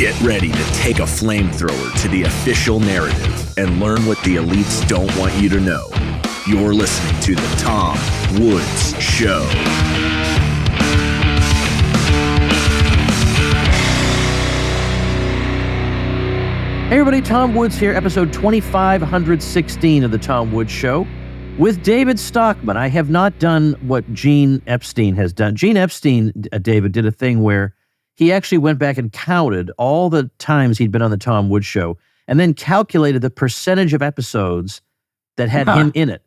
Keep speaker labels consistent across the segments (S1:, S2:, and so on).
S1: Get ready to take a flamethrower to the official narrative and learn what the elites don't want you to know. You're listening to The Tom Woods Show.
S2: Hey everybody, Tom Woods here, episode 2516 of The Tom Woods Show with David Stockman. I have not done what Gene Epstein has done. Gene Epstein, David, did a thing where he actually went back and counted all the times he'd been on The Tom Woods Show and then calculated the percentage of episodes that had him in it.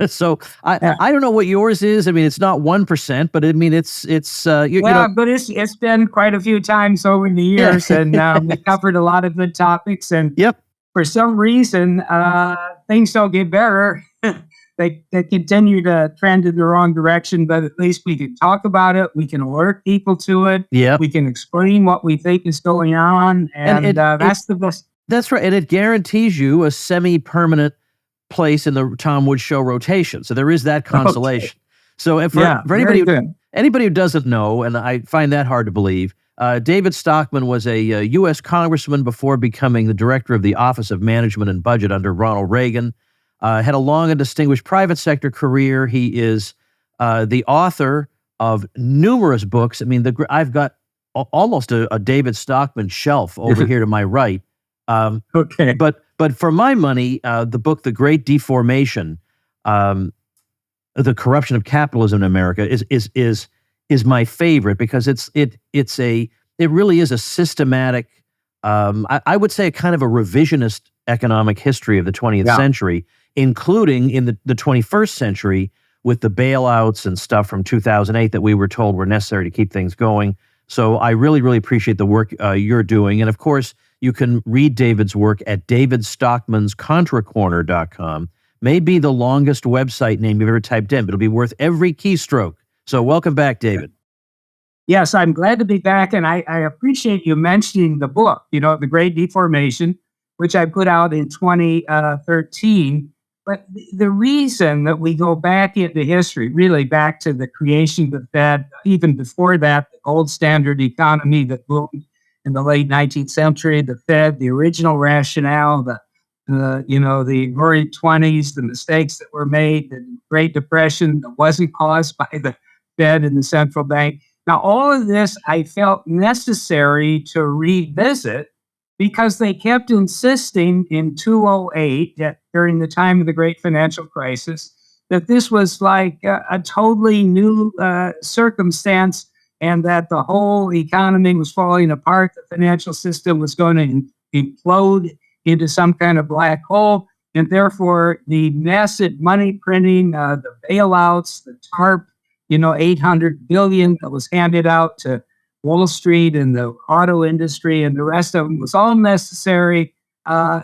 S2: So I don't know what yours is. I mean, it's not 1%, but I mean, it's
S3: but it's been quite a few times over the years, and we covered a lot of good topics. And for some reason, things don't get better. They continue to trend in the wrong direction, but at least we can talk about it. We can alert people to it. We can explain what we think is going on, and that's the best.
S2: That's right, and it guarantees you a semi-permanent place in the Tom Woods Show rotation. So there is that consolation. Okay. So for anybody who doesn't know, and I find that hard to believe, David Stockman was a U.S. congressman before becoming the director of the Office of Management and Budget under Ronald Reagan. Had a long and distinguished private sector career. He is the author of numerous books. I mean, I've got almost a David Stockman shelf over here to my right.
S3: Okay.
S2: But for my money, the book, The Great Deformation, The Corruption of Capitalism in America is my favorite because it really is a systematic, I would say a kind of a revisionist economic history of the 20th century, including in the 21st century with the bailouts and stuff from 2008 that we were told were necessary to keep things going. So I really, really appreciate the work you're doing. And of course, you can read David's work at davidstockmanscontracorner.com. May be the longest website name you've ever typed in, but it'll be worth every keystroke. So welcome back, David.
S3: Yes, I'm glad to be back, and I appreciate you mentioning the book, The Great Deformation, which I put out in 2013. But the reason that we go back into history, really back to the creation of the Fed, even before that, the gold standard economy that boomed in the late 19th century, the Fed, the original rationale, the roaring 20s, the mistakes that were made, the Great Depression that wasn't caused by the Fed and the central bank. Now, all of this I felt necessary to revisit because they kept insisting in 2008, during the time of the Great Financial Crisis, that this was like a totally new circumstance and that the whole economy was falling apart. The financial system was going to implode into some kind of black hole. And therefore, the massive money printing, the bailouts, the TARP, $800 billion that was handed out to Wall Street and the auto industry and the rest of them was all necessary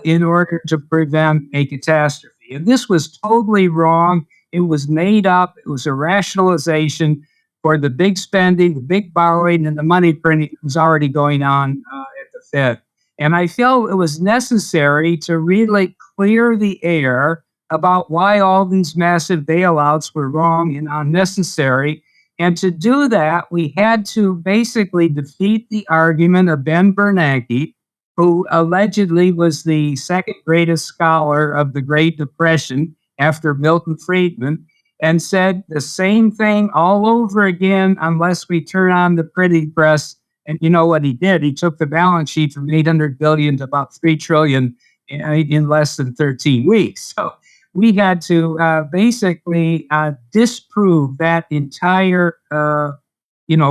S3: in order to prevent a catastrophe. And this was totally wrong. It was made up. It was a rationalization for the big spending, the big borrowing, and the money printing that was already going on at the Fed. And I felt it was necessary to really clear the air about why all these massive bailouts were wrong and unnecessary. And to do that, we had to basically defeat the argument of Ben Bernanke, who allegedly was the second greatest scholar of the Great Depression after Milton Friedman, and said the same thing all over again unless we turn on the printing press. And you know what he did? He took the balance sheet from $800 billion to about $3 trillion in less than 13 weeks. So we had to basically disprove that entire,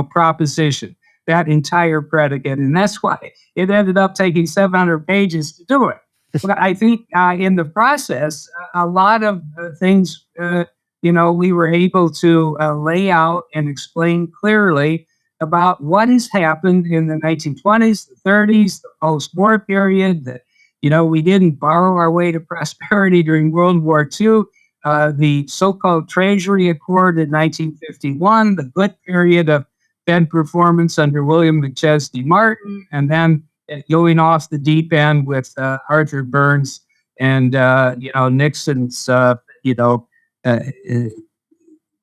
S3: proposition, that entire predicate. And that's why it ended up taking 700 pages to do it. But I think in the process, a lot of things, we were able to lay out and explain clearly about what has happened in the 1920s, the 30s, the post-war period, that, we didn't borrow our way to prosperity during World War II, the so-called Treasury Accord in 1951, the good period of Fed performance under William McChesney Martin, and then going off the deep end with Arthur Burns and, Nixon's,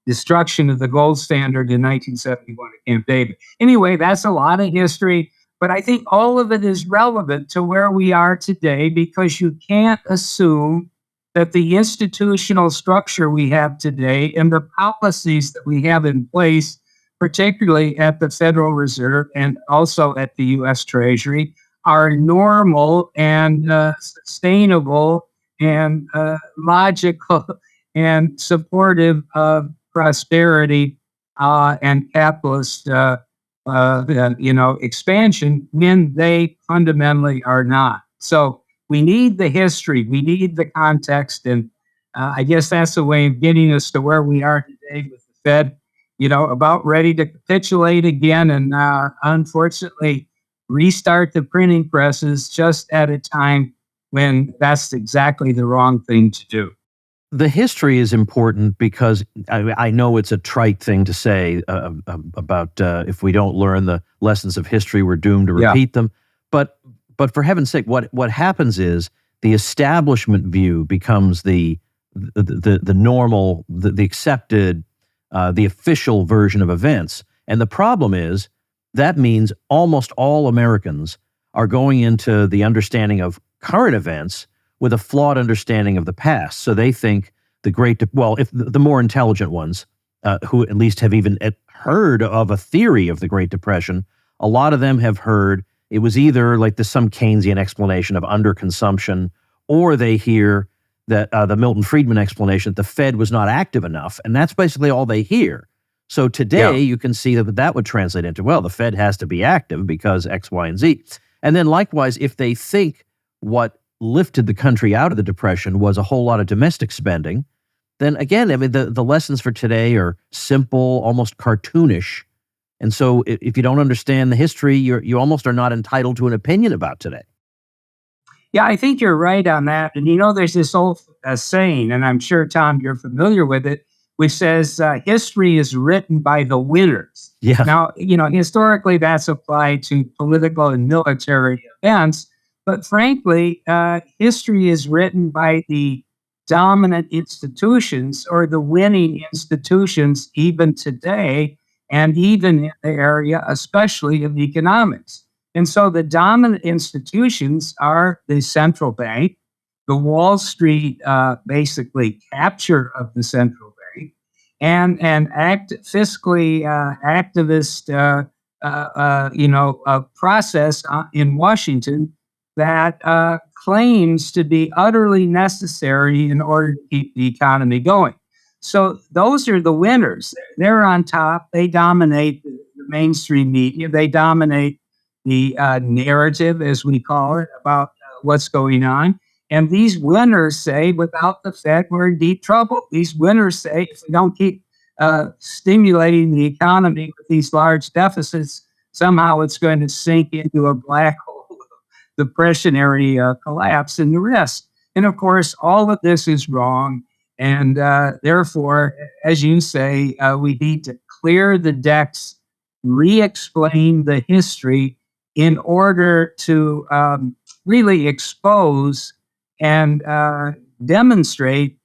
S3: destruction of the gold standard in 1971 at Camp David. Anyway, that's a lot of history. But I think all of it is relevant to where we are today because you can't assume that the institutional structure we have today and the policies that we have in place, particularly at the Federal Reserve and also at the U.S. Treasury, are normal and sustainable and logical and supportive of prosperity and capitalist expansion when they fundamentally are not. So we need the history, we need the context, and I guess that's a way of getting us to where we are today with the Fed, about ready to capitulate again and unfortunately restart the printing presses just at a time when that's exactly the wrong thing to do.
S2: The history is important because I know it's a trite thing to say about if we don't learn the lessons of history, we're doomed to repeat them. But for heaven's sake, what happens is the establishment view becomes the normal, the accepted, the official version of events. And the problem is that means almost all Americans are going into the understanding of current events with a flawed understanding of the past. So they think if the more intelligent ones, who at least have even heard of a theory of the Great Depression, a lot of them have heard it was either like some Keynesian explanation of underconsumption, or they hear that the Milton Friedman explanation that the Fed was not active enough, and that's basically all they hear. So today you can see that would translate into, well, the Fed has to be active because X, Y, and Z. And then likewise, if they think what lifted the country out of the Depression was a whole lot of domestic spending, then again, I mean, the lessons for today are simple, almost cartoonish. And so if you don't understand the history, you almost are not entitled to an opinion about today.
S3: Yeah, I think you're right on that. And there's this old saying, and I'm sure, Tom, you're familiar with it, which says history is written by the winners.
S2: Yeah.
S3: Now, historically, that's applied to political and military events. But frankly, history is written by the dominant institutions or the winning institutions even today, and even in the area, especially of economics. And so the dominant institutions are the central bank, the Wall Street basically capture of the central bank, and an fiscally activist process in Washington that claims to be utterly necessary in order to keep the economy going. So those are the winners. They're on top. They dominate the mainstream media. They dominate the narrative, as we call it, about what's going on. And these winners say, without the Fed, we're in deep trouble. These winners say, if we don't keep stimulating the economy with these large deficits, somehow it's going to sink into a black hole of depressionary collapse and the rest. And of course, all of this is wrong. And therefore, as you say, we need to clear the decks, re-explain the history in order to really expose and demonstrate,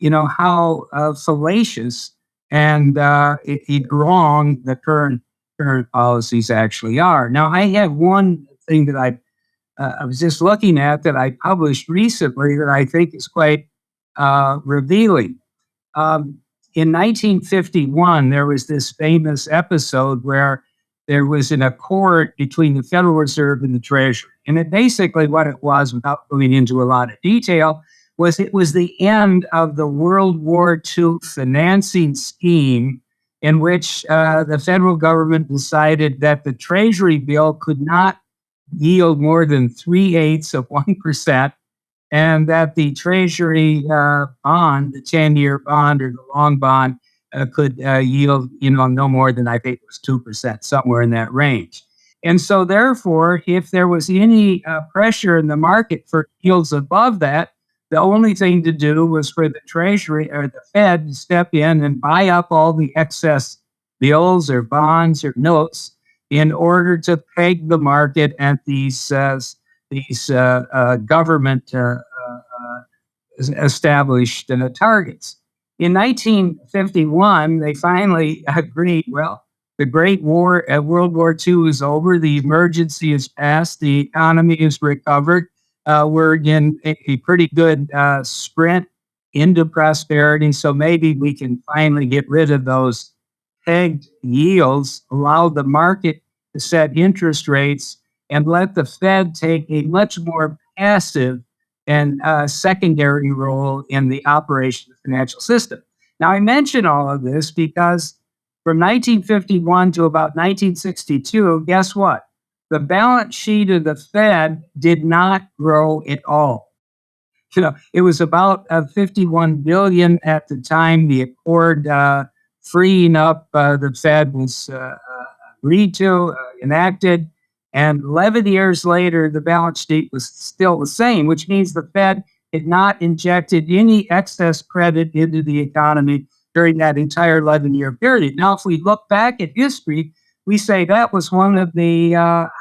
S3: how fallacious and wrong the current policies actually are. Now, I have one thing that I was just looking at that I published recently that I think is quite revealing. In 1951, there was this famous episode where there was an accord between the Federal Reserve and the Treasury. And basically what it was, without going into a lot of detail, was it was the end of the World War II financing scheme in which the federal government decided that the Treasury bill could not yield more than 3/8 of 1%, and that the Treasury bond, the 10-year bond or the long bond, could yield, no more than, I think it was 2%, somewhere in that range. And so therefore, if there was any pressure in the market for yields above that, the only thing to do was for the Treasury or the Fed to step in and buy up all the excess bills or bonds or notes in order to peg the market at these government established targets. In 1951, they finally agreed, well, The Great War, World War II is over. The emergency is past. The economy is recovered. We're in a pretty good sprint into prosperity. So maybe we can finally get rid of those pegged yields, allow the market to set interest rates, and let the Fed take a much more passive and secondary role in the operation of the financial system. Now, I mention all of this because from 1951 to about 1962, guess what? The balance sheet of the Fed did not grow at all. It was about 51 billion at the time the accord freeing up the Fed was agreed to, enacted. And 11 years later, the balance sheet was still the same, which means the Fed had not injected any excess credit into the economy during that entire 11-year period. Now, if we look back at history, we say that was one of the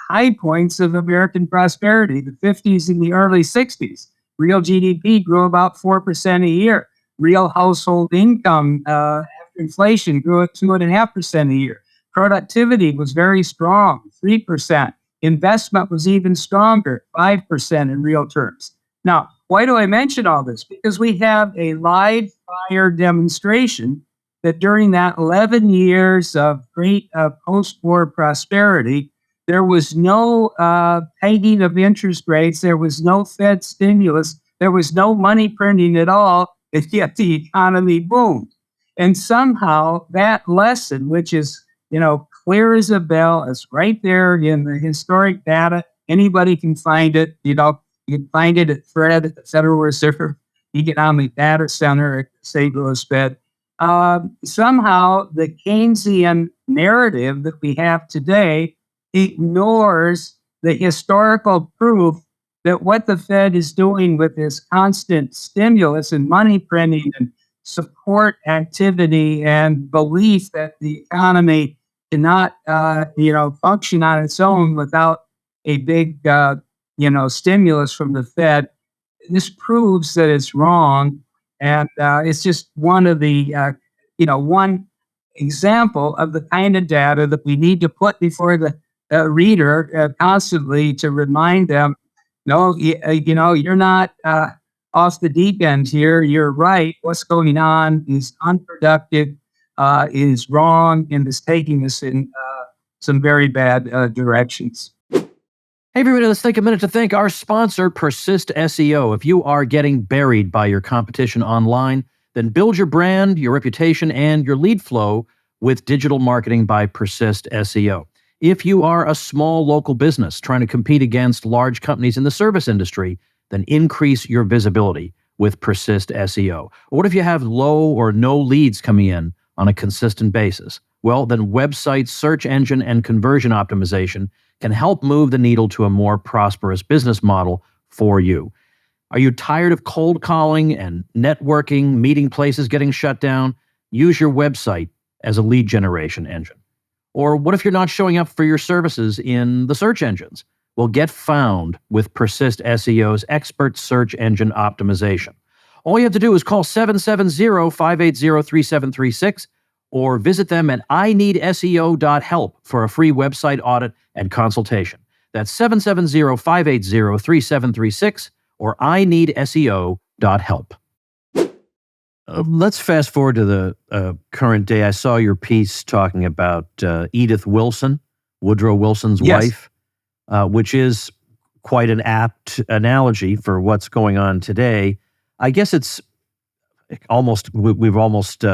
S3: high points of American prosperity, the 50s and the early 60s. Real GDP grew about 4% a year. Real household income after inflation grew at 2.5% a year. Productivity was very strong, 3%. Investment was even stronger, 5% in real terms. Now, why do I mention all this? Because we have a live fire demonstration that during that 11 years of great post-war prosperity, there was no pegging of interest rates. There was no Fed stimulus. There was no money printing at all, and yet the economy boomed. And somehow that lesson, which is, clear as a bell, is right there in the historic data. Anybody can find it. You can find it at FRED, at the Federal Reserve Economic Data Center at St. Louis Fed. Somehow the Keynesian narrative that we have today ignores the historical proof that what the Fed is doing with this constant stimulus and money printing and support activity and belief that the economy cannot, function on its own without a big, stimulus from the Fed. This proves that it's wrong, and it's just one of the, one example of the kind of data that we need to put before the reader constantly to remind them, no, you're not off the deep end here. You're right. What's going on is unproductive, is wrong, and is taking us in some very bad directions.
S2: Hey, everybody, let's take a minute to thank our sponsor, Persist SEO. If you are getting buried by your competition online, then build your brand, your reputation, and your lead flow with digital marketing by Persist SEO. If you are a small local business trying to compete against large companies in the service industry, then increase your visibility with Persist SEO. Or what if you have low or no leads coming in on a consistent basis? Well, then website search engine and conversion optimization can help move the needle to a more prosperous business model for you. Are you tired of cold calling and networking, meeting places getting shut down? Use your website as a lead generation engine. Or what if you're not showing up for your services in the search engines? Well, get found with Persist SEO's expert search engine optimization. All you have to do is call 770-580-3736 or visit them at ineedseo.help for a free website audit and consultation. That's 770-580-3736 or ineedseo.help. Let's fast forward to the current day. I saw your piece talking about Edith Wilson, Woodrow Wilson's wife, which is quite an apt analogy for what's going on today. I guess it's we've almost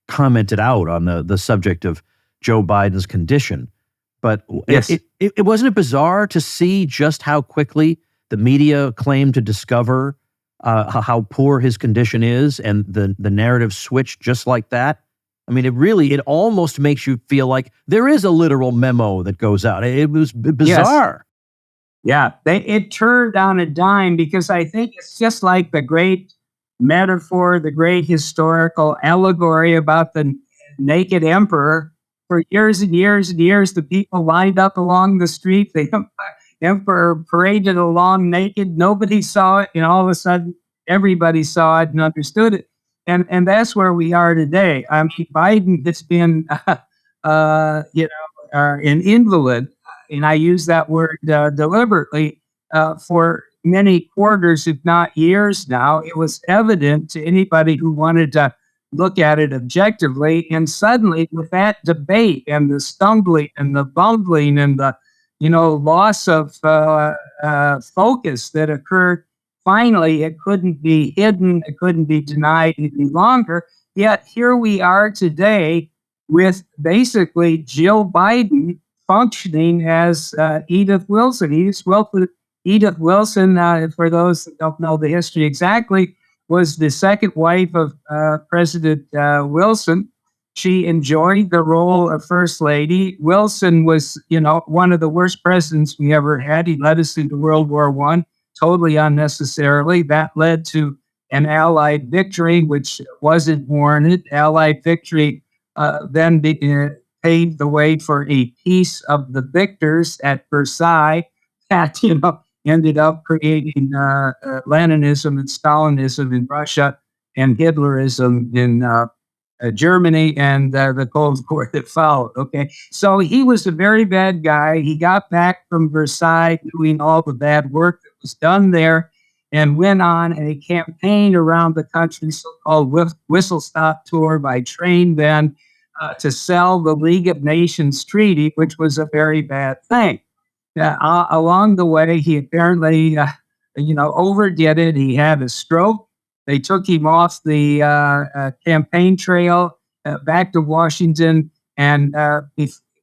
S2: commented out on the subject of Joe Biden's condition. But
S3: yes,
S2: it wasn't it bizarre to see just how quickly the media claimed to discover how poor his condition is, and the narrative switched just like that? I mean, it almost makes you feel like there is a literal memo that goes out. It was bizarre.
S3: Yes. Yeah, it turned on a dime because I think it's just like the great metaphor, the great historical allegory about the naked emperor. For years and years and years, the people lined up along the street. The emperor paraded along naked. Nobody saw it, and all of a sudden, everybody saw it and understood it. And that's where we are today. I mean, Biden has been an invalid, and I use that word deliberately, for many quarters, if not years now. It was evident to anybody who wanted to look at it objectively. And suddenly, with that debate and the stumbling and the bumbling and the loss of focus that occurred, finally, it couldn't be hidden, it couldn't be denied any longer. Yet here we are today with basically Jill Biden functioning as Edith Wilson. Edith Wilson, for those that don't know the history exactly, was the second wife of President Wilson. She enjoyed the role of First Lady. Wilson was, one of the worst presidents we ever had. He led us into World War I totally unnecessarily. That led to an Allied victory, which wasn't warranted. Allied victory then paved the way for a peace of the victors at Versailles that, ended up creating Leninism and Stalinism in Russia and Hitlerism in Germany and the Cold War that followed. Okay. So he was a very bad guy. He got back from Versailles doing all the bad work that was done there and went on a campaign around the country, so-called whistle stop tour by train then, to sell the League of Nations treaty, which was a very bad thing. Along the way, he apparently, overdid it. He had a stroke. They took him off the campaign trail back to Washington, and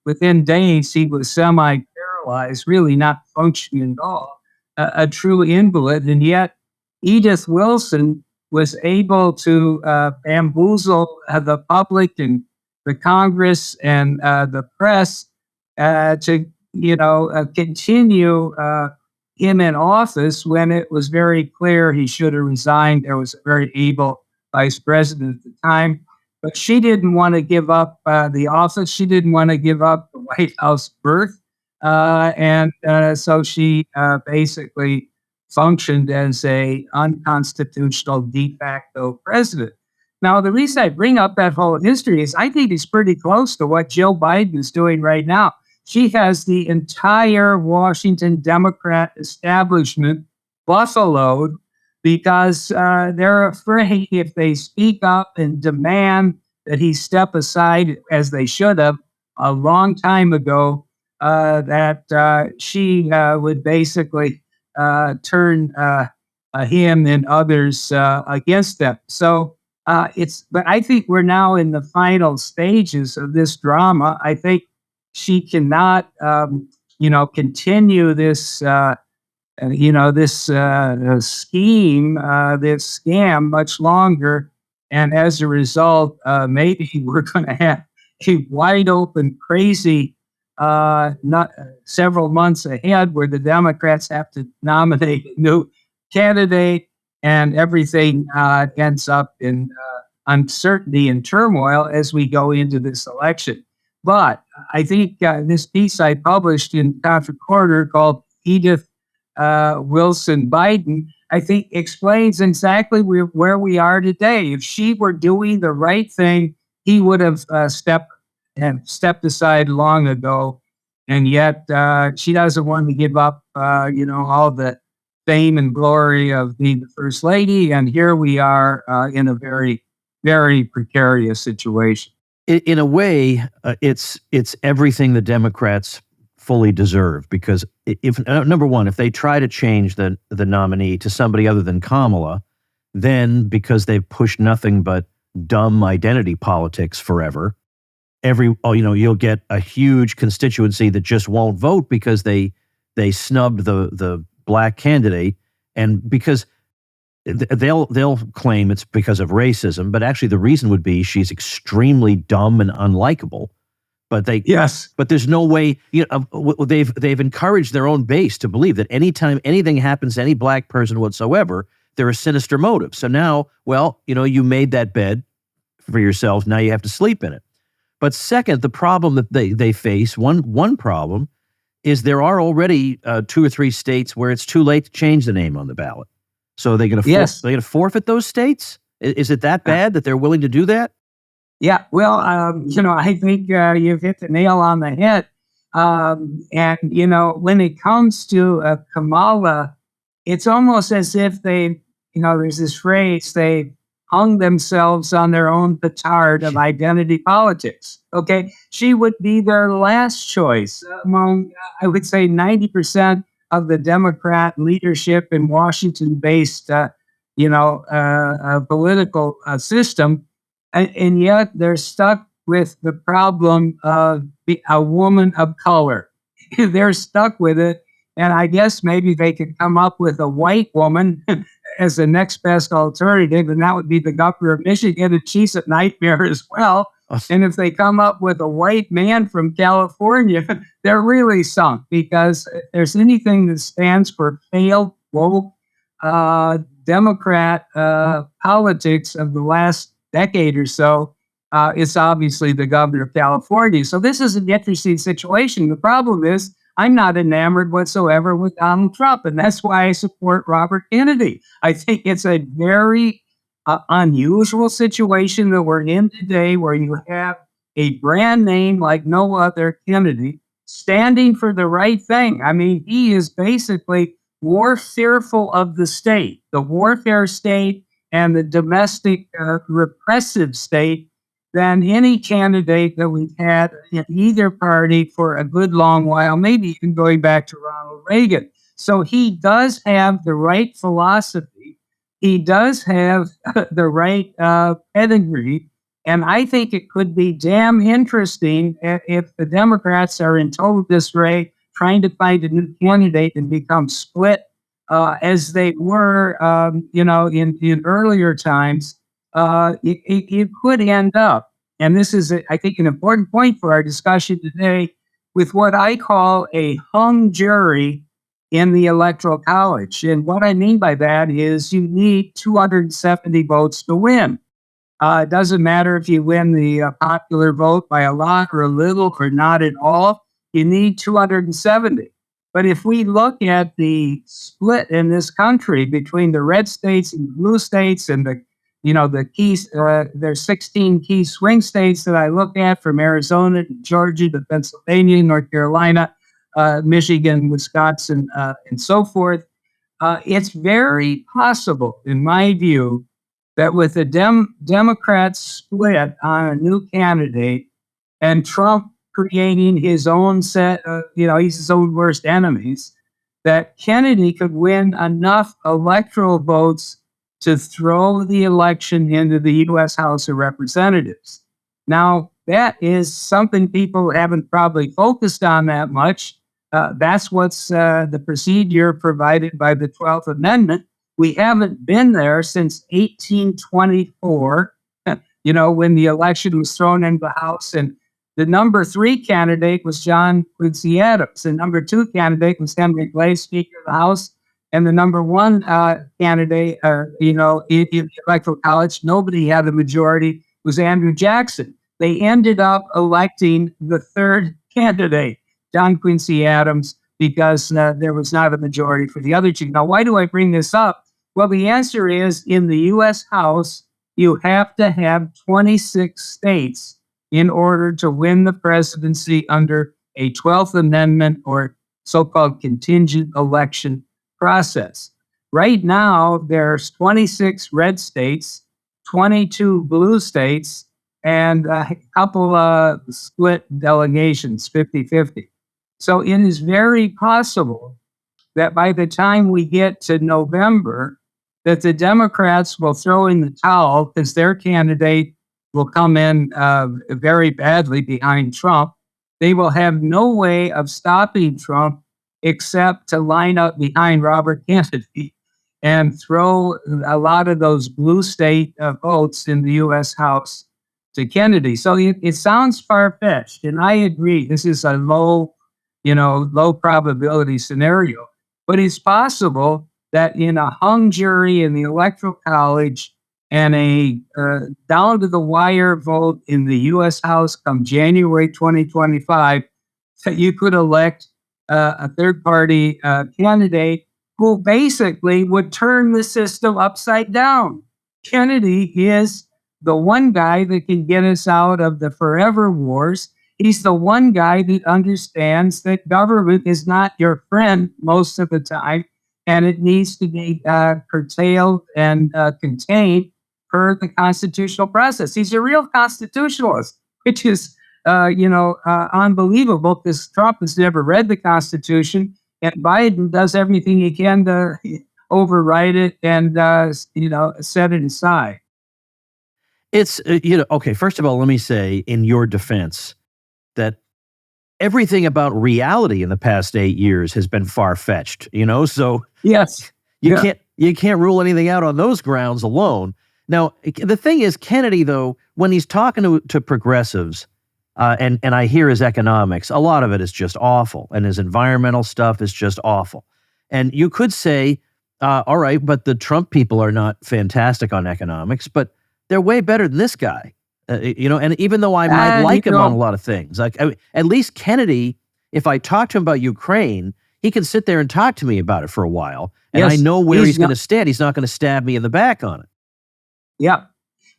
S3: within days, he was semi-paralyzed, really not functioning at all, a true invalid. And yet, Edith Wilson was able to bamboozle the public and the Congress and the press to continue him in office when it was very clear he should have resigned. There was a very able vice president at the time, but she didn't want to give up the office. She didn't want to give up the White House berth. So she basically functioned as a unconstitutional de facto president. Now, the reason I bring up that whole history is I think it's pretty close to what Jill Biden is doing right now. She has the entire Washington Democrat establishment buffaloed because they're afraid if they speak up and demand that he step aside, as they should have a long time ago, that she would basically turn him and others against them. So but I think we're now in the final stages of this drama. I think she cannot, continue this, scheme, this scam much longer. And as a result, maybe we're going to have a wide open, crazy, not several months ahead where the Democrats have to nominate a new candidate and everything ends up in uncertainty and turmoil as we go into this election. But I think this piece I published in Contra Quarter called Edith Wilson Biden, I think explains exactly where we are today. If she were doing the right thing, he would have stepped aside long ago. And yet she doesn't want to give up, all the fame and glory of being the first lady. And here we are in a very, very precarious situation.
S2: In a way, it's everything the Democrats fully deserve, because if number one, if they try to change the nominee to somebody other than Kamala, then because they've pushed nothing but dumb identity politics forever, you'll get a huge constituency that just won't vote because they snubbed the black candidate, and because they'll claim it's because of racism, but actually the reason would be she's extremely dumb and unlikable. But but there's no way. They've encouraged their own base to believe that anytime anything happens to any black person whatsoever, there are sinister motives. So now, you made that bed for yourselves. Now you have to sleep in it. But second, the problem that they face, one problem, is there are already 2 or 3 states where it's too late to change the name on the ballot. So they're going to forfeit those states? Is it that bad that they're willing to do that?
S3: Yeah, well, I think you've hit the nail on the head. And, when it comes to Kamala, it's almost as if there's this phrase, they hung themselves on their own petard of identity politics. Okay. She would be their last choice among, I would say, 90% of the Democrat leadership in Washington based, political system, and yet they're stuck with the problem of a woman of color. They're stuck with it. And I guess maybe they could come up with a white woman as the next best alternative, and that would be the governor of Michigan, and she's a nightmare as well. And if they come up with a white man from California, they're really sunk, because if there's anything that stands for failed woke Democrat politics of the last decade or so, it's obviously the governor of California. So this is an interesting situation. The problem is I'm not enamored whatsoever with Donald Trump, and that's why I support Robert Kennedy. I think it's a very unusual situation that we're in today, where you have a brand name like no other Kennedy standing for the right thing. I mean, he is basically more fearful of the state, the warfare state, and the domestic repressive state than any candidate that we've had in either party for a good long while, maybe even going back to Ronald Reagan. So he does have the right philosophy. He does have the right pedigree. And I think it could be damn interesting if the Democrats are in total disarray, trying to find a new candidate and become split as they were, in earlier times. It could end up, and this is, I think, an important point for our discussion today, with what I call a hung jury in the Electoral College. And what I mean by that is you need 270 votes to win. It doesn't matter if you win the popular vote by a lot or a little or not at all. You need 270. But if we look at the split in this country between the red states and the blue states, and the keys, there's 16 key swing states that I look at, from Arizona to Georgia to Pennsylvania, North Carolina, Michigan, Wisconsin, and so forth. It's very possible, in my view, that with the Democrats split on a new candidate, and Trump creating his own set of, he's his own worst enemies, that Kennedy could win enough electoral votes to throw the election into the U.S. House of Representatives. Now, that is something people haven't probably focused on that much. That's what's the procedure provided by the 12th Amendment. We haven't been there since 1824, when the election was thrown into the House, and the number 3 candidate was John Quincy Adams. The number 2 candidate was Henry Clay, Speaker of the House. And the number 1 candidate, in the Electoral College, nobody had a majority, was Andrew Jackson. They ended up electing the 3rd candidate, John Quincy Adams, because there was not a majority for the other 2. Now, why do I bring this up? Well, the answer is, in the U.S. House, you have to have 26 states in order to win the presidency under a 12th Amendment or so-called contingent election process. Right now, there's 26 red states, 22 blue states, and a couple of split delegations, 50-50. So it is very possible that by the time we get to November, that the Democrats will throw in the towel, because their candidate will come in very badly behind Trump. They will have no way of stopping Trump except to line up behind Robert Kennedy and throw a lot of those blue state votes in the U.S. House to Kennedy. So it sounds far-fetched, and I agree. This is a low probability scenario, but it's possible that in a hung jury in the Electoral College and a down to the wire vote in the U.S. House come January 2025, that you could elect a third party candidate who basically would turn the system upside down. Kennedy is the one guy that can get us out of the forever wars. He's the one guy that understands that government is not your friend most of the time, and it needs to be curtailed and contained per the constitutional process. He's a real constitutionalist, which is, unbelievable because Trump has never read the Constitution, and Biden does everything he can to overwrite it and, set it aside.
S2: It's, okay, first of all, let me say in your defense that everything about reality in the past 8 years has been far-fetched, so
S3: Yes.
S2: you can't rule anything out on those grounds alone. Now, the thing is, Kennedy, though, when he's talking to progressives, and I hear his economics, a lot of it is just awful, and his environmental stuff is just awful. And you could say, all right, but the Trump people are not fantastic on economics, but they're way better than this guy. And even though I might like him on a lot of things, at least Kennedy, if I talk to him about Ukraine, he can sit there and talk to me about it for a while, and I know where he's going to stand. He's not going to stab me in the back on it.
S3: Yeah.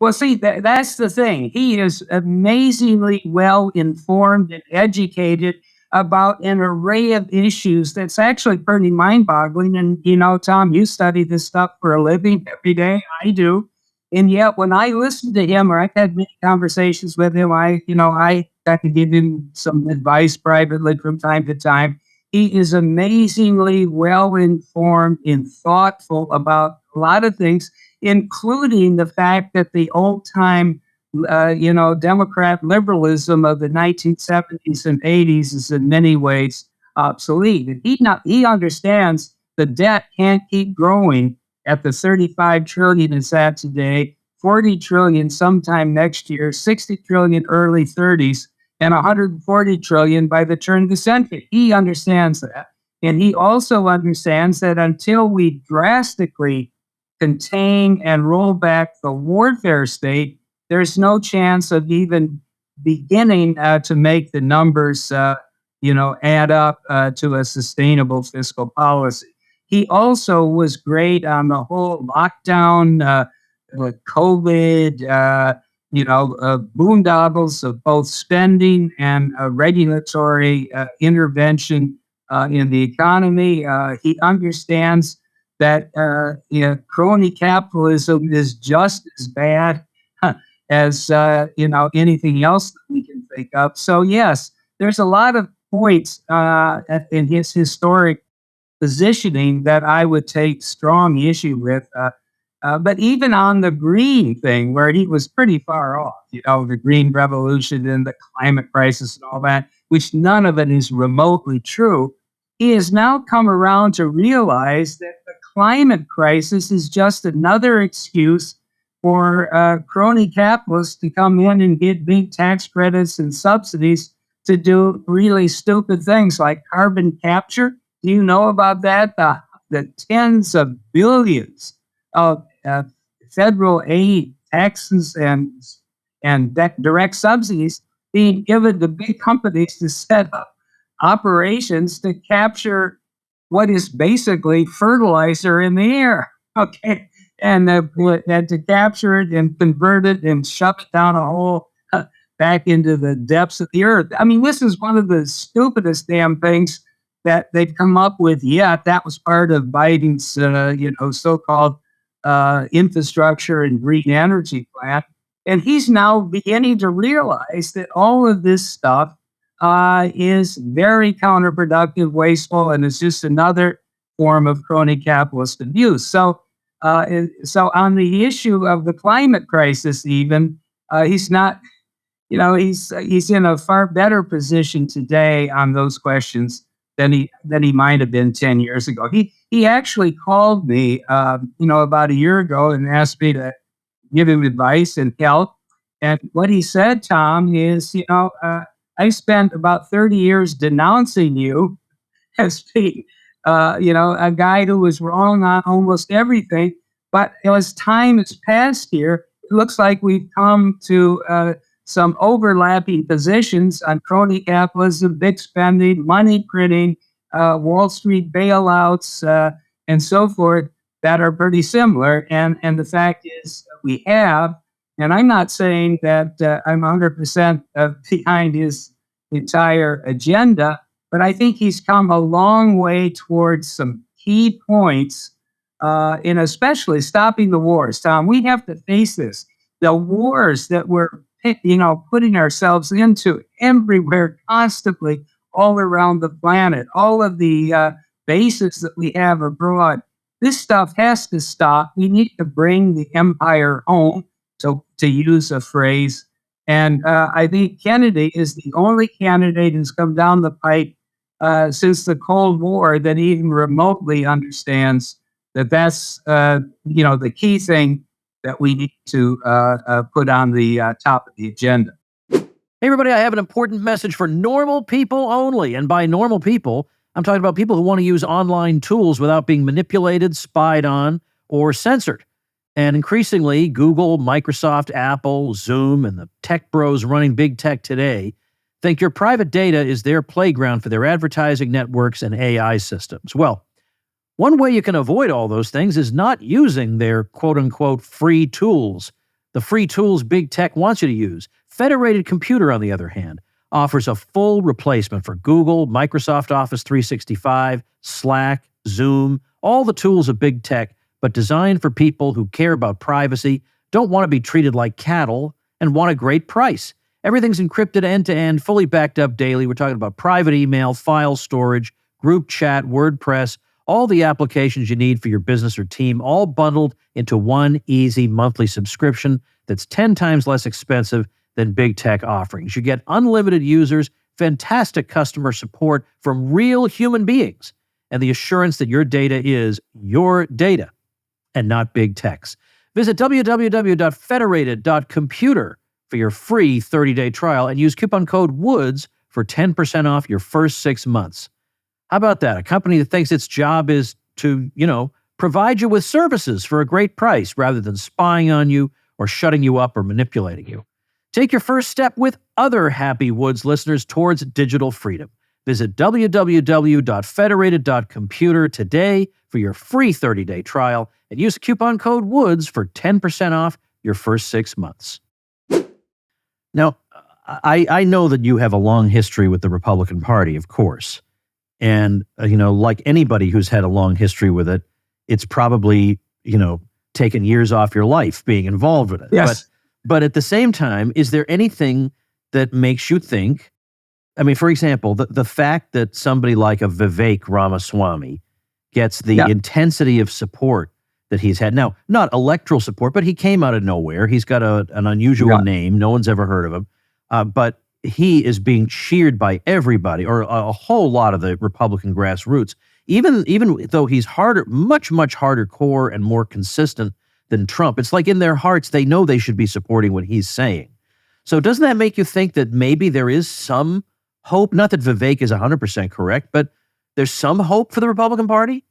S3: Well, see, that's the thing. He is amazingly well informed and educated about an array of issues that's actually pretty mind-boggling. And, Tom, you study this stuff for a living every day. I do. And yet when I listen to him, or I've had many conversations with him, I got to give him some advice privately from time to time. He is amazingly well-informed and thoughtful about a lot of things, including the fact that the old-time, Democrat liberalism of the 1970s and 80s is in many ways obsolete. And he understands the debt can't keep growing at the 35 trillion it's at today, 40 trillion sometime next year, 60 trillion early 30s, and 140 trillion by the turn of the century. He understands that. And he also understands that until we drastically contain and roll back the warfare state, there's no chance of even beginning to make the numbers, add up to a sustainable fiscal policy. He also was great on the whole lockdown, COVID, boondoggles of both spending and regulatory intervention in the economy. He understands that crony capitalism is just as bad as anything else that we can think of. So yes, there's a lot of points in his historic positioning that I would take strong issue with. But even on the green thing, where he was pretty far off, the green revolution and the climate crisis and all that, which none of it is remotely true, he has now come around to realize that the climate crisis is just another excuse for crony capitalists to come in and get big tax credits and subsidies to do really stupid things like carbon capture. Do you know about that? The tens of billions of federal aid, taxes, and direct subsidies being given to big companies to set up operations to capture what is basically fertilizer in the air. Okay, and to capture it and convert it and shove it down a hole back into the depths of the earth. I mean, this is one of the stupidest damn things that they've come up with yet. That was part of Biden's, so-called infrastructure and green energy plan. And he's now beginning to realize that all of this stuff is very counterproductive, wasteful, and is just another form of crony capitalist abuse. So on the issue of the climate crisis, even, he's not, he's in a far better position today on those questions than he might have been 10 years ago. He actually called me, about a year ago and asked me to give him advice and help. And what he said, Tom, is, I spent about 30 years denouncing you as being, a guy who was wrong on almost everything. But as time has passed here, it looks like we've come to some overlapping positions on crony capitalism, big spending, money printing, Wall Street bailouts, and so forth that are pretty similar. And the fact is we have And I'm not saying that I'm 100% behind his entire agenda, but I think he's come a long way towards some key points in especially stopping the wars. Tom, we have to face this. The wars that we're, putting ourselves into everywhere, constantly, all around the planet, all of the bases that we have abroad. This stuff has to stop. We need to bring the empire home, to use a phrase. And I think Kennedy is the only candidate who's come down the pipe since the Cold War that even remotely understands that that's the key thing that we need to put on the top of the agenda.
S2: Hey, everybody, I have an important message for normal people only. And by normal people, I'm talking about people who want to use online tools without being manipulated, spied on, or censored. And increasingly, Google, Microsoft, Apple, Zoom, and the tech bros running big tech today think your private data is their playground for their advertising networks and AI systems. Well, one way you can avoid all those things is not using their quote-unquote free tools. The free tools big tech wants you to use. Federated Computer, on the other hand, offers a full replacement for Google, Microsoft Office 365, Slack, Zoom, all the tools of big tech, but designed for people who care about privacy, don't want to be treated like cattle, and want a great price. Everything's encrypted end-to-end, fully backed up daily. We're talking about private email, file storage, group chat, WordPress, all the applications you need for your business or team, all bundled into one easy monthly subscription that's 10 times less expensive than big tech offerings. You get unlimited users, fantastic customer support from real human beings, and the assurance that your data is your data and not big tech's. Visit www.federated.computer for your free 30-day trial and use coupon code WOODS for 10% off your first 6 months. How about that? A company that thinks its job is to, provide you with services for a great price rather than spying on you or shutting you up or manipulating you. Take your first step with other Happy Woods listeners towards digital freedom. Visit www.federated.computer today for your free 30-day trial and use the coupon code WOODS for 10% off your first 6 months. Now, I know that you have a long history with the Republican Party, of course. And, like anybody who's had a long history with it, it's probably, taken years off your life being involved with it.
S3: Yes.
S2: But at the same time, is there anything that makes you think, for example, the fact that somebody like a Vivek Ramaswamy gets the intensity of support that he's had. Now, not electoral support, but he came out of nowhere. He's got an unusual name. No one's ever heard of him. But he is being cheered by everybody, or a whole lot of the Republican grassroots, even though he's much harder core and more consistent than Trump. It's like in their hearts, they know they should be supporting what he's saying. So doesn't that make you think that maybe there is some hope? Not that Vivek is 100% correct, but there's some hope for the Republican Party?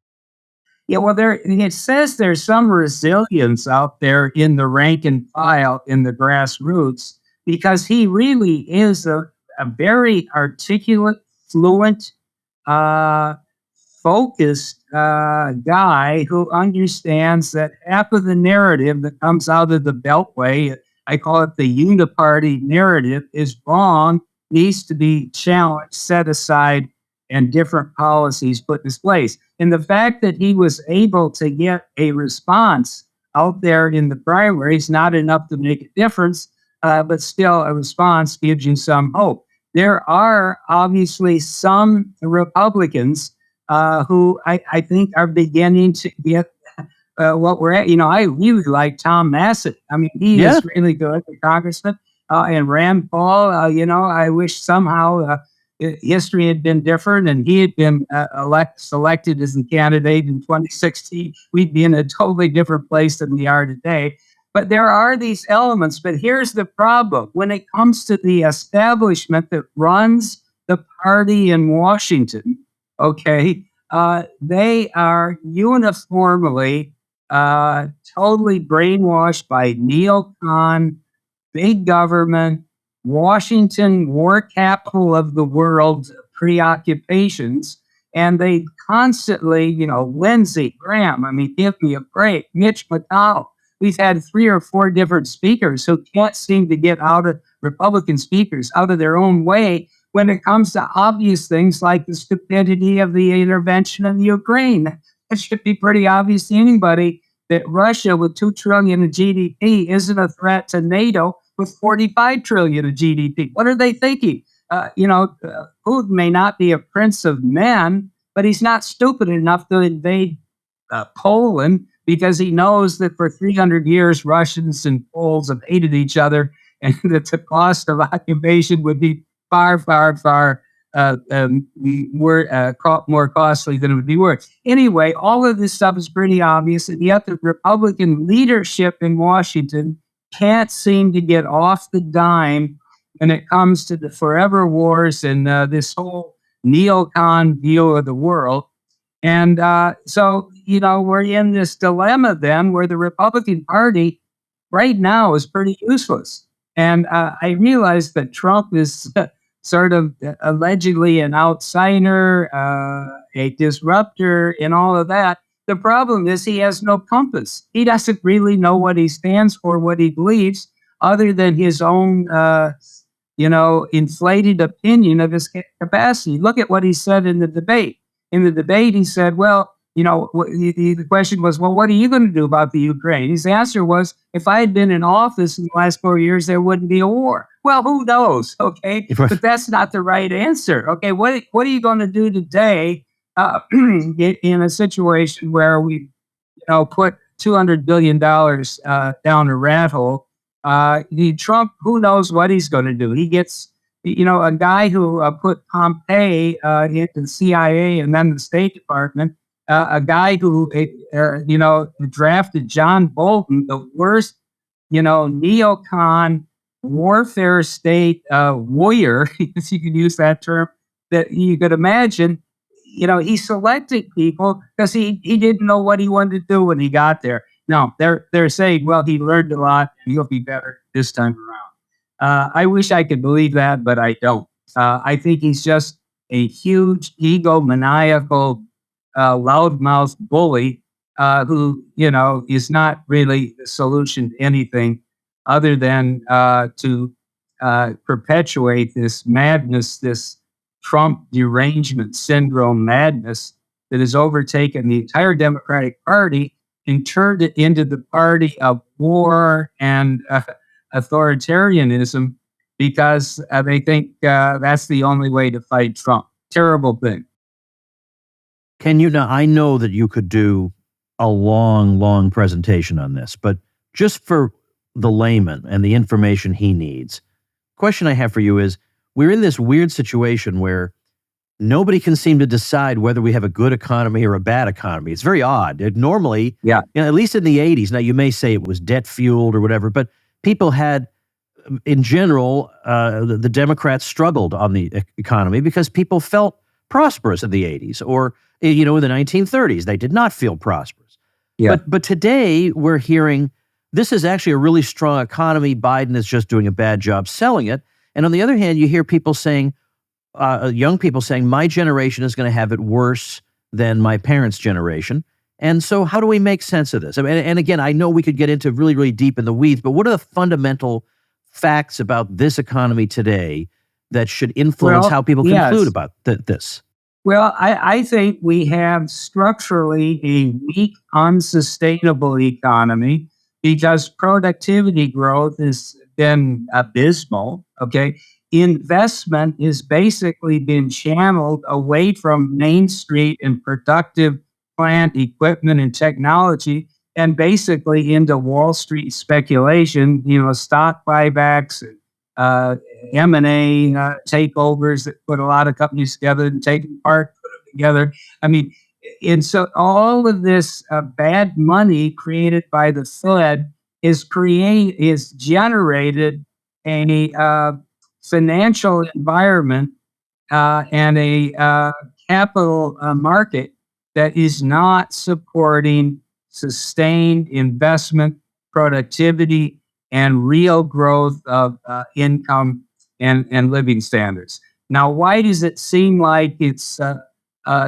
S3: Yeah, well, it says there's some resilience out there in the rank and file, in the grassroots, because he really is a very articulate, fluent, focused guy who understands that half of the narrative that comes out of the Beltway, I call it the uniparty narrative, is wrong, needs to be challenged, set aside, and different policies put in place. And the fact that he was able to get a response out there in the primaries, not enough to make a difference, but still a response gives you some hope. There are obviously some Republicans who I think are beginning to get what we're at. I really like Tom Massett. He is really good, the congressman. And Rand Paul, I wish somehow history had been different and he had been selected as the candidate in 2016. We'd be in a totally different place than we are today. But there are these elements. But here's the problem. When it comes to the establishment that runs the party in Washington, they are uniformly totally brainwashed by neocon, big government, Washington, war capital of the world preoccupations. And they constantly, Lindsey Graham, give me a break, Mitch McConnell. we've had 3 or 4 different speakers who can't seem to get Republican speakers out of their own way when it comes to obvious things like the stupidity of the intervention in Ukraine. It should be pretty obvious to anybody that Russia, with 2 trillion of GDP, isn't a threat to NATO with 45 trillion of GDP. What are they thinking? Putin may not be a prince of men, but he's not stupid enough to invade Poland, because he knows that for 300 years, Russians and Poles have hated each other, and that the cost of occupation would be far, far, far more costly than it would be worth. Anyway, all of this stuff is pretty obvious, and yet the Republican leadership in Washington can't seem to get off the dime when it comes to the forever wars and this whole neocon view of the world. And so, we're in this dilemma then where the Republican Party right now is pretty useless. And I realize that Trump is sort of allegedly an outsider, a disruptor, and all of that. The problem is he has no compass. He doesn't really know what he stands for, what he believes, other than his own, inflated opinion of his capacity. Look at what he said in the debate. In the debate, he said, well, the question was, well, what are you going to do about the Ukraine? His answer was, if I had been in office in the last 4 years, there wouldn't be a war. Well, who knows? Okay. But that's not the right answer. Okay. What are you going to do today in a situation where we, put $200 billion down a rat hole? Trump, who knows what he's going to do? He gets, a guy who put Pompeo into the CIA and then the State Department, a guy who, drafted John Bolton, the worst, neocon warfare state warrior, if you could use that term, that you could imagine. He selected people because he didn't know what he wanted to do when he got there. No, they're saying, well, he learned a lot and he'll be better this time around. I wish I could believe that, but I don't. I think he's just a huge egomaniacal, loudmouth bully who, is not really the solution to anything other than to perpetuate this madness, this Trump derangement syndrome madness that has overtaken the entire Democratic Party and turned it into the party of war and authoritarianism, because they think that's the only way to fight Trump. Terrible thing.
S2: I know that you could do a long, long presentation on this, but just for the layman and the information he needs, question I have for you is, we're in this weird situation where nobody can seem to decide whether we have a good economy or a bad economy. It's very odd. Normally, at least in the 80s, now you may say it was debt fueled or whatever, but people had, in general, the Democrats struggled on the economy because people felt prosperous in the 80s, or, in the 1930s, they did not feel prosperous. Yeah. But today we're hearing this is actually a really strong economy. Biden is just doing a bad job selling it. And on the other hand, you hear people saying, young people saying, my generation is going to have it worse than my parents' generation. And so how do we make sense of this? I mean, and again, I know we could get into really, really deep in the weeds, but what are the fundamental facts about this economy today that should influence how people conclude about this?
S3: Well, I think we have structurally a weak, unsustainable economy because productivity growth has been abysmal, okay? Investment has basically been channeled away from Main Street and productive plant equipment and technology, and basically into Wall Street speculation, stock buybacks, M&A takeovers that put a lot of companies together and take them apart, put them together. I mean, and so all of this bad money created by the Fed is generated a financial environment and a capital market that is not supporting sustained investment, productivity, and real growth of income and living standards. Now, why does it seem like it's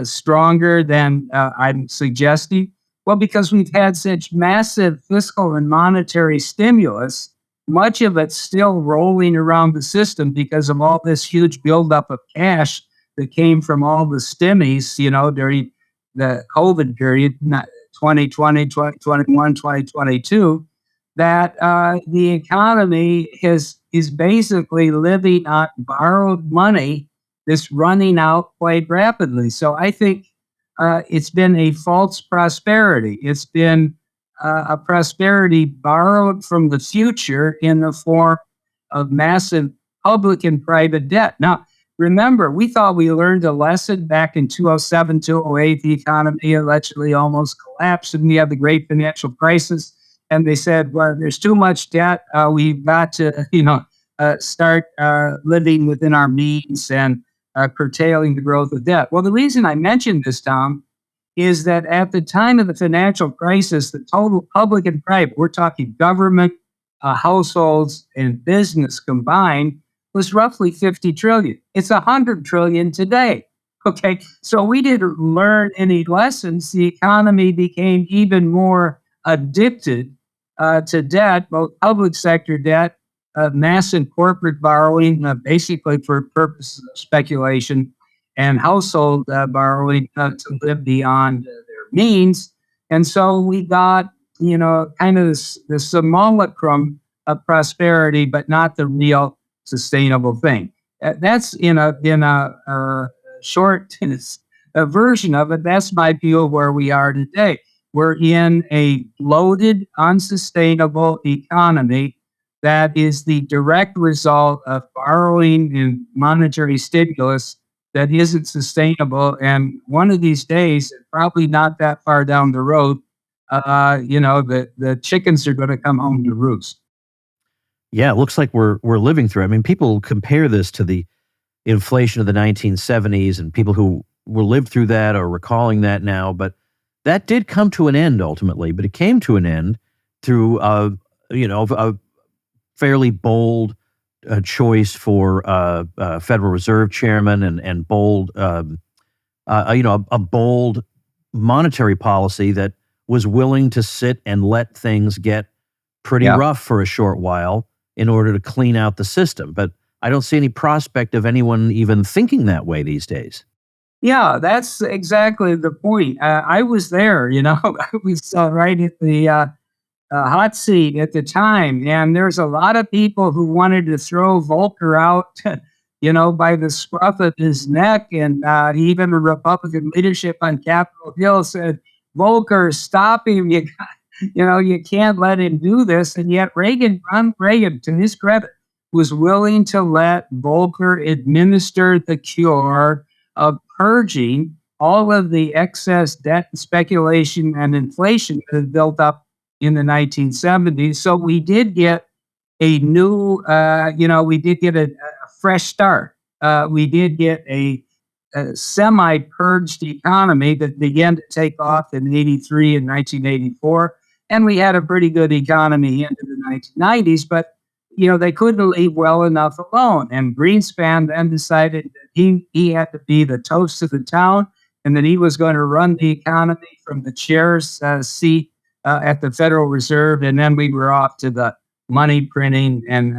S3: stronger than I'm suggesting? Well, because we've had such massive fiscal and monetary stimulus, much of it's still rolling around the system because of all this huge buildup of cash that came from all the stimmies, during the COVID period, 2020, 2021, 2022, that the economy is basically living on borrowed money that's running out quite rapidly. So I think it's been a false prosperity. It's been a prosperity borrowed from the future in the form of massive public and private debt. Now, remember, we thought we learned a lesson back in 2007, 2008. The economy allegedly almost collapsed, and we had the great financial crisis. And they said, well, there's too much debt. We've got to, start living within our means and curtailing the growth of debt. Well, the reason I mentioned this, Tom, is that at the time of the financial crisis, the total public and private, we're talking government, households, and business combined, was roughly 50 trillion. It's 100 trillion today. Okay, so we didn't learn any lessons. The economy became even more addicted to debt, both public sector debt, massive corporate borrowing, basically for purposes of speculation, and household borrowing to live beyond their means. And so we got, kind of the simulacrum of prosperity, but not the real sustainable thing. That's in a short a version of it. That's my view of where we are today. We're in a bloated, unsustainable economy that is the direct result of borrowing and monetary stimulus that isn't sustainable. And one of these days, probably not that far down the road, the chickens are going to come home to roost.
S2: Yeah, it looks like we're living through it. I mean, people compare this to the inflation of the 1970s, and people who lived through that are recalling that now. But that did come to an end ultimately. But it came to an end through a fairly bold choice for Federal Reserve Chairman and bold, a bold monetary policy that was willing to sit and let things get pretty rough for a short while in order to clean out the system. But I don't see any prospect of anyone even thinking that way these days.
S3: Yeah, that's exactly the point. I was there, I was right at the hot seat at the time. And there's a lot of people who wanted to throw Volcker out, by the scruff of his neck. And even the Republican leadership on Capitol Hill said, Volcker, stop him. You can't let him do this. And yet Ronald Reagan, to his credit, was willing to let Volcker administer the cure of purging all of the excess debt and speculation and inflation that had built up in the 1970s. So we did get a new, we did get a fresh start. We did get a semi-purged economy that began to take off in 83 and 1984. And we had a pretty good economy into the 1990s, but, they couldn't leave well enough alone. And Greenspan then decided that he had to be the toast of the town and that he was going to run the economy from the chair's seat at the Federal Reserve. And then we were off to the money printing and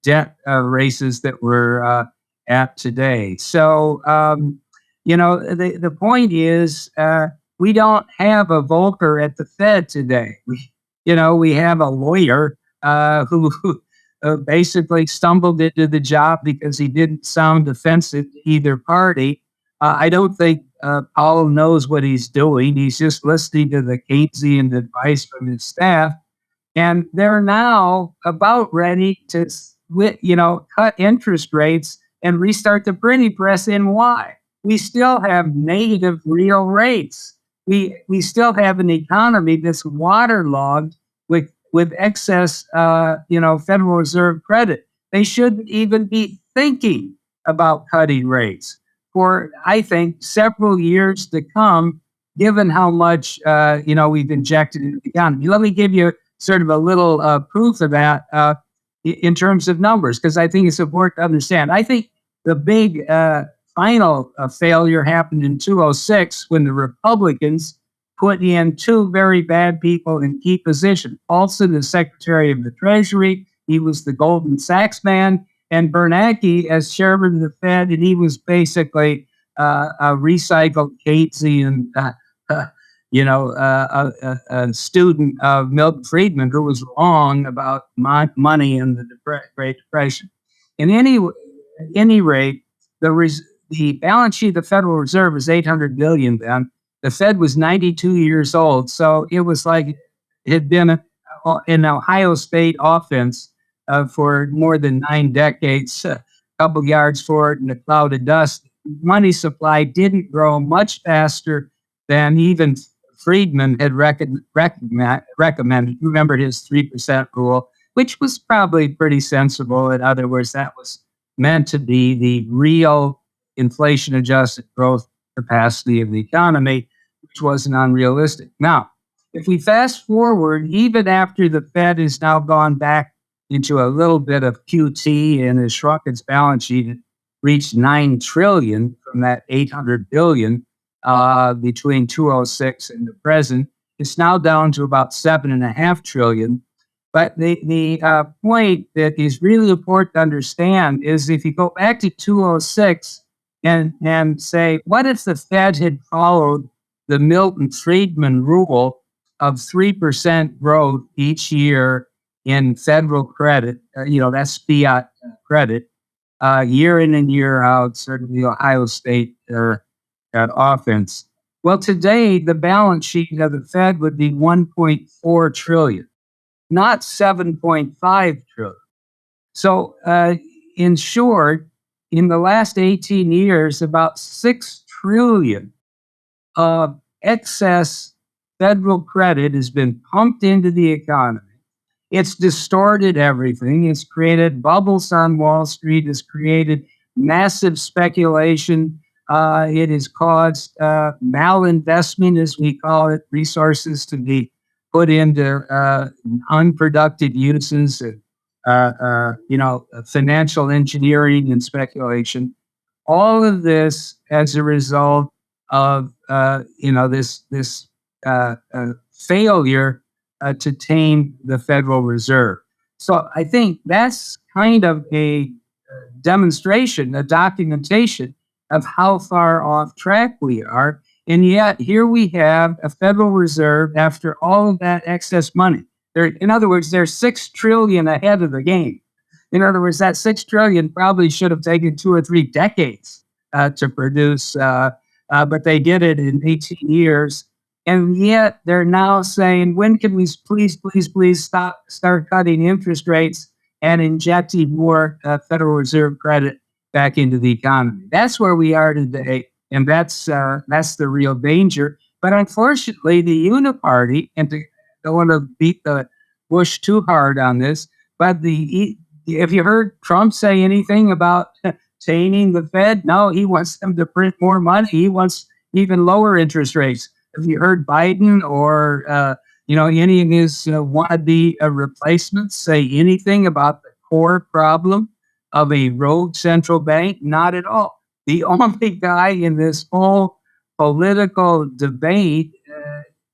S3: debt races that we're at today. So, the point is, we don't have a Volcker at the Fed today. We have a lawyer who basically stumbled into the job because he didn't sound offensive to either party. I don't think Powell knows what he's doing. He's just listening to the Keynesian advice from his staff. And they're now about ready to, cut interest rates and restart the printing press. And why? We still have negative real rates. We still have an economy that's waterlogged with excess, Federal Reserve credit. They shouldn't even be thinking about cutting rates for, I think, several years to come, given how much, we've injected into the economy. Let me give you sort of a little proof of that in terms of numbers, because I think it's important to understand. I think the big final failure happened in 2006 when the Republicans put in two very bad people in key positions. Paulson, the Secretary of the Treasury, he was the Goldman Sachs man, and Bernanke as chairman of the Fed, and he was basically a recycled Keynesian, a student of Milton Friedman who was wrong about money in the Great Depression. In any rate, the balance sheet of the Federal Reserve was $800 billion then. The Fed was 92 years old, so it was like it had been an Ohio State offense for more than 9 decades, a couple yards forward in a cloud of dust. Money supply didn't grow much faster than even Friedman had recommended. Remember his 3% rule, which was probably pretty sensible. In other words, that was meant to be the real inflation-adjusted growth capacity of the economy, which wasn't unrealistic. Now, if we fast forward, even after the Fed has now gone back into a little bit of QT and has shrunk its balance sheet, it reached $9 trillion from that $800 billion between 2006 and the present. It's now down to about $7.5 trillion. But the point that is really important to understand is if you go back to 2006 and say, what if the Fed had followed the Milton Friedman rule of 3% growth each year in federal credit, that's fiat credit, year in and year out, certainly Ohio State offense. Well, today, the balance sheet of the Fed would be $1.4 trillion, not $7.5 trillion. So, in short, in the last 18 years, about $6 trillion of excess federal credit has been pumped into the economy. It's distorted everything. It's created bubbles on Wall Street. It's created massive speculation. It has caused malinvestment, as we call it, resources to be put into unproductive uses, financial engineering and speculation. All of this as a result of this failure to tame the Federal Reserve. So I think that's kind of a demonstration, a documentation of how far off track we are. And yet here we have a Federal Reserve after all of that excess money. In other words, they're $6 trillion ahead of the game. In other words, that $6 trillion probably should have taken 2 or 3 decades to produce, but they did it in 18 years. And yet they're now saying, when can we please start cutting interest rates and injecting more Federal Reserve credit back into the economy? That's where we are today, and that's the real danger. But unfortunately, the Uniparty, and I don't want to beat the bush too hard on this, but have you heard Trump say anything about taming the Fed? No, he wants them to print more money. He wants even lower interest rates. Have you heard Biden or any of his wannabe replacements say anything about the core problem of a rogue central bank? Not at all. The only guy in this whole political debate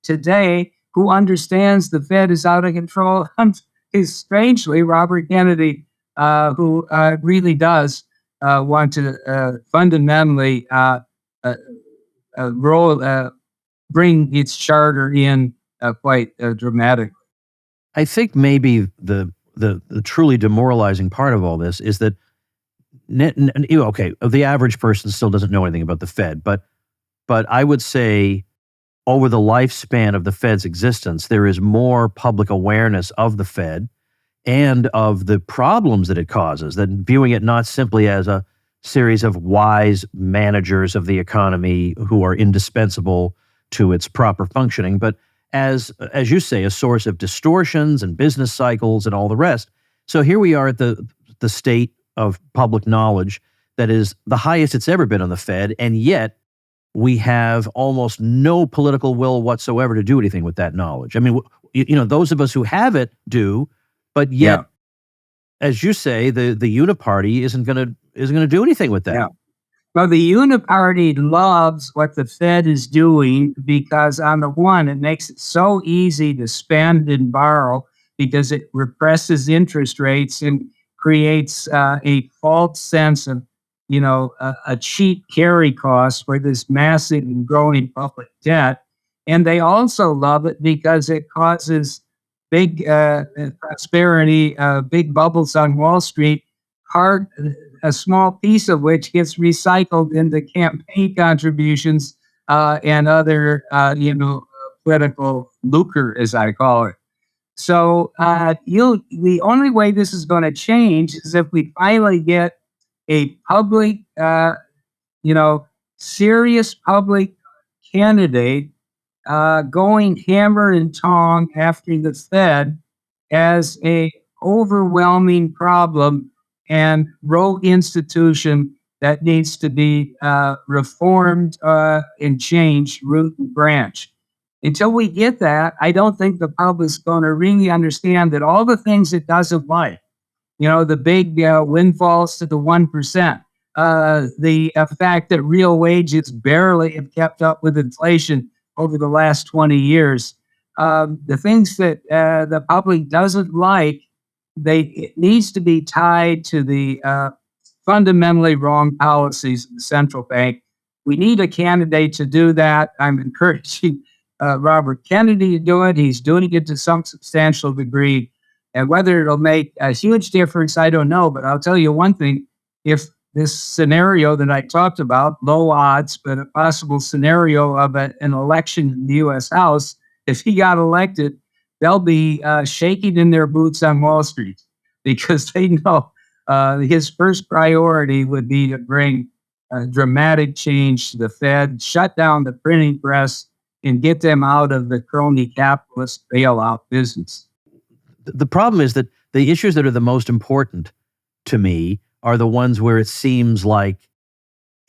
S3: today who understands the Fed is out of control is strangely Robert Kennedy, who really does want to fundamentally bring its charter in quite dramatically.
S2: I think maybe the truly demoralizing part of all this is that the average person still doesn't know anything about the Fed, but I would say over the lifespan of the Fed's existence, there is more public awareness of the Fed and of the problems that it causes, that viewing it not simply as a series of wise managers of the economy who are indispensable to its proper functioning, but as you say, a source of distortions and business cycles and all the rest. So here we are at the state of public knowledge that is the highest it's ever been on the Fed, and yet we have almost no political will whatsoever to do anything with that knowledge. I mean, those of us who have it do, but yet, as you say, the Uniparty isn't going to do anything with that.
S3: Yeah. Well, the Uniparty loves what the Fed is doing because, on the one, it makes it so easy to spend and borrow because it represses interest rates and creates a false sense of, a cheap carry cost for this massive and growing public debt. And they also love it because it causes big prosperity, big bubbles on Wall Street, hard a small piece of which gets recycled into campaign contributions and other, political lucre, as I call it. So the only way this is going to change is if we finally get a public, serious public candidate going hammer and tong after the Fed as a overwhelming problem and rogue institution that needs to be reformed and changed root and branch. Until we get that, I don't think the public's going to really understand that all the things it doesn't like, the big windfalls to the 1%, the fact that real wages barely have kept up with inflation over the last 20 years, the things that the public doesn't like, it needs to be tied to the fundamentally wrong policies of the central bank. We need a candidate to do that. I'm encouraging Robert Kennedy to do it. He's doing it to some substantial degree. And whether it'll make a huge difference, I don't know. But I'll tell you one thing. If this scenario that I talked about, low odds, but a possible scenario of an election in the U.S. House, if he got elected, they'll be shaking in their boots on Wall Street because they know his first priority would be to bring dramatic change to the Fed, shut down the printing press, and get them out of the crony capitalist bailout business.
S2: The problem is that the issues that are the most important to me are the ones where it seems like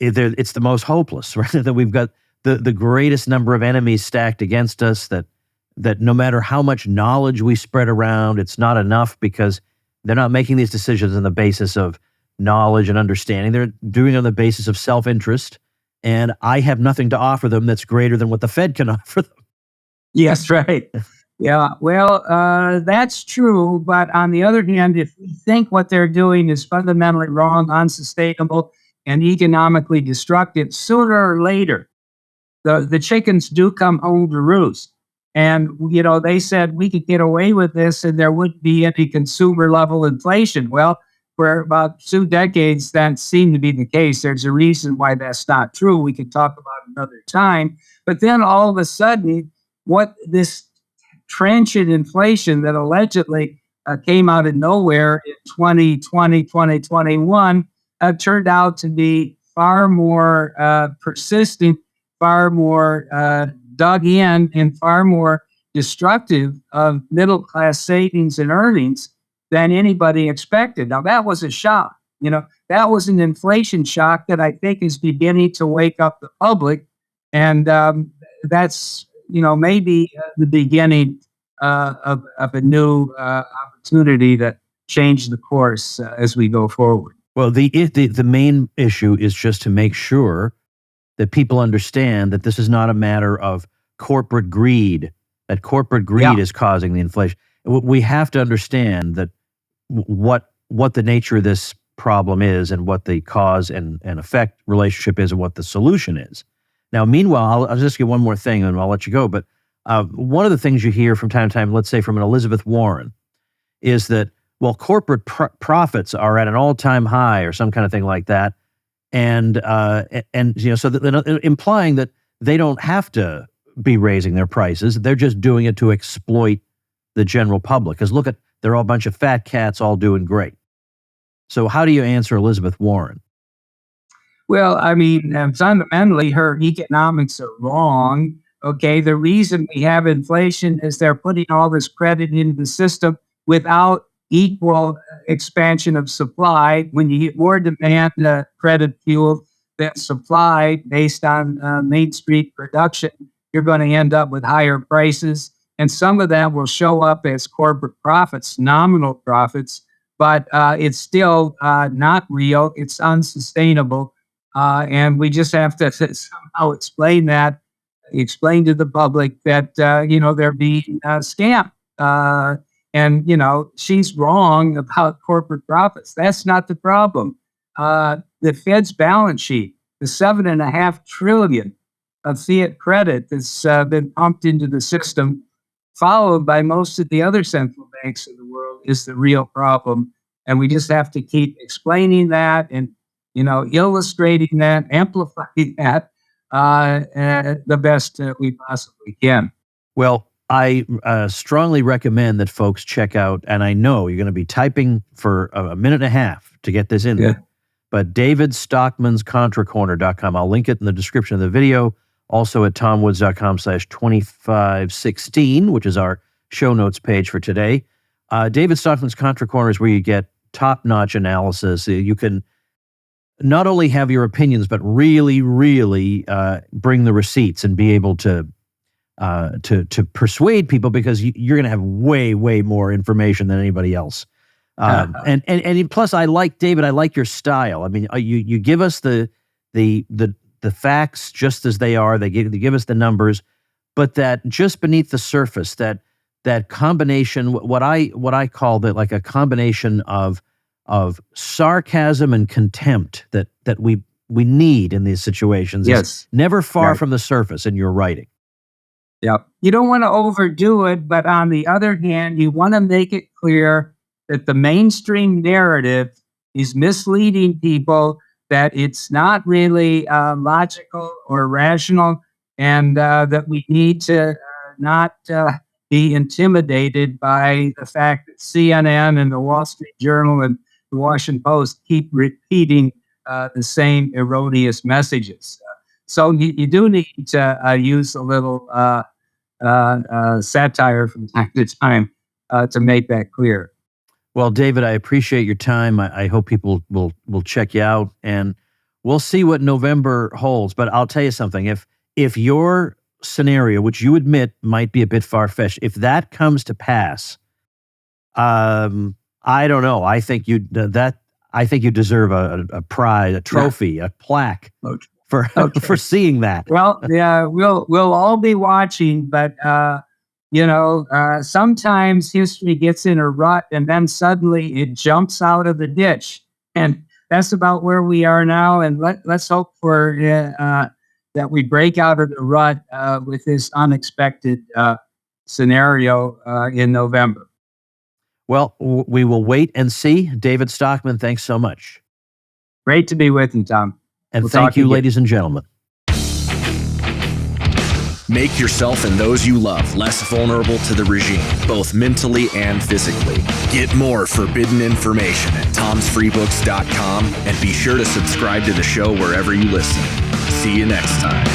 S2: it's the most hopeless, right? That we've got the greatest number of enemies stacked against us, that no matter how much knowledge we spread around, it's not enough because they're not making these decisions on the basis of knowledge and understanding. They're doing it on the basis of self-interest, and I have nothing to offer them that's greater than what the Fed can offer them.
S3: Yes, right. Yeah, well, that's true. But on the other hand, if we think what they're doing is fundamentally wrong, unsustainable, and economically destructive, sooner or later, the chickens do come home to roost. And, they said we could get away with this and there wouldn't be any consumer level inflation. Well, for about 2 decades, that seemed to be the case. There's a reason why that's not true. We could talk about another time. But then all of a sudden, what this transient inflation that allegedly came out of nowhere in 2020, 2021, turned out to be far more persistent, far more dug in, and far more destructive of middle class savings and earnings than anybody expected. Now, that was a shock. That was an inflation shock that I think is beginning to wake up the public. And that's, maybe the beginning of a new opportunity to change the course as we go forward.
S2: Well, the main issue is just to make sure that people understand that this is not a matter of corporate greed, that corporate greed is causing the inflation. We have to understand that what the nature of this problem is and what the cause and effect relationship is and what the solution is. Now, meanwhile, I'll just get one more thing and I'll let you go. But one of the things you hear from time to time, let's say from an Elizabeth Warren, is that, well, corporate profits are at an all-time high or some kind of thing like that. And so that, implying that they don't have to be raising their prices. They're just doing it to exploit the general public. Because look they're all a bunch of fat cats all doing great. So how do you answer Elizabeth Warren?
S3: Well, I mean, fundamentally, her economics are wrong. Okay, the reason we have inflation is they're putting all this credit into the system without equal expansion of supply. When you get more demand, credit fueled than supply based on Main Street production, you're going to end up with higher prices. And some of that will show up as corporate profits, nominal profits, but it's still not real. It's unsustainable. And we just have to somehow explain to the public that, they're being scammed. And she's wrong about corporate profits. That's not the problem. The Fed's balance sheet, the $7.5 trillion of fiat credit that's been pumped into the system, followed by most of the other central banks in the world, is the real problem. And we just have to keep explaining that and, illustrating that, amplifying that the best we possibly can.
S2: Well, I strongly recommend that folks check out, and I know you're going to be typing for a minute and a half to get this in there, but David Stockman's ContraCorner.com. I'll link it in the description of the video. Also at tomwoods.com/2516, which is our show notes page for today. David Stockman's Contra Corner is where you get top-notch analysis. You can not only have your opinions, but really, really bring the receipts and be able to persuade people, because you're going to have way, way more information than anybody else. And plus, I like your style. I mean, you give us the facts just as they are. They give us the numbers, but that just beneath the surface, that combination, what I call that, like a combination of sarcasm and contempt that we need in these situations.
S3: Yes,
S2: is never far from the surface in your writing.
S3: Yeah, you don't want to overdo it, but on the other hand, you want to make it clear that the mainstream narrative is misleading people, that it's not really logical or rational, and that we need to not be intimidated by the fact that CNN and the Wall Street Journal and the Washington Post keep repeating the same erroneous messages. So you do need to use a little satire from time to time to make that clear.
S2: Well, David, I appreciate your time. I hope people will check you out, and we'll see what November holds. But I'll tell you something: if your scenario, which you admit might be a bit far-fetched, if that comes to pass, I don't know. I think you deserve a prize, a trophy, a plaque for seeing that.
S3: Well, yeah, we'll all be watching, but sometimes history gets in a rut and then suddenly it jumps out of the ditch, and that's about where we are now. And let's hope for that we break out of the rut with this unexpected scenario in November.
S2: Well, we will wait and see. David Stockman, thanks so much.
S3: Great to be with you, Tom.
S2: And thank you, ladies and gentlemen.
S1: Make yourself and those you love less vulnerable to the regime, both mentally and physically. Get more forbidden information at tomsfreebooks.com, and be sure to subscribe to the show wherever you listen. See you next time.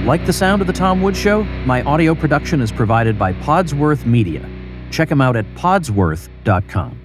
S2: Like the sound of The Tom Woods Show? My audio production is provided by Podsworth Media. Check them out at podsworth.com.